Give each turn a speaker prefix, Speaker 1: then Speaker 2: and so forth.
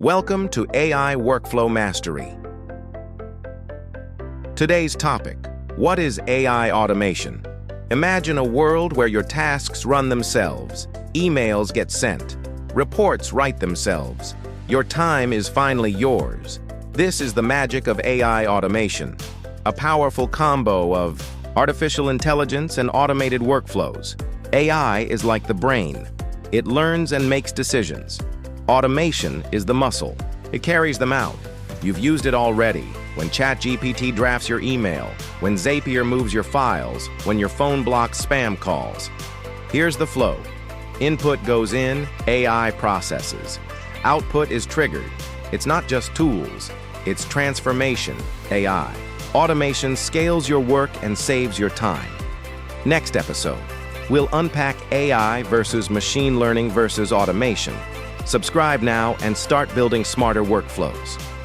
Speaker 1: Welcome to AI Workflow Mastery. Today's topic: what is AI automation? Imagine a world where your tasks run themselves, emails get sent, reports write themselves. Your time is finally yours. This is the magic of AI automation, a powerful combo of artificial intelligence and automated workflows. AI is like the brain. It learns and makes decisions. Automation is the muscle. It carries them out. You've used it already. When ChatGPT drafts your email, when Zapier moves your files, when your phone blocks spam calls. Here's the flow. Input goes in, AI processes. Output is triggered. It's not just tools, it's transformation, AI. Automation scales your work and saves your time. Next episode, we'll unpack AI versus machine learning versus automation. Subscribe now and start building smarter workflows.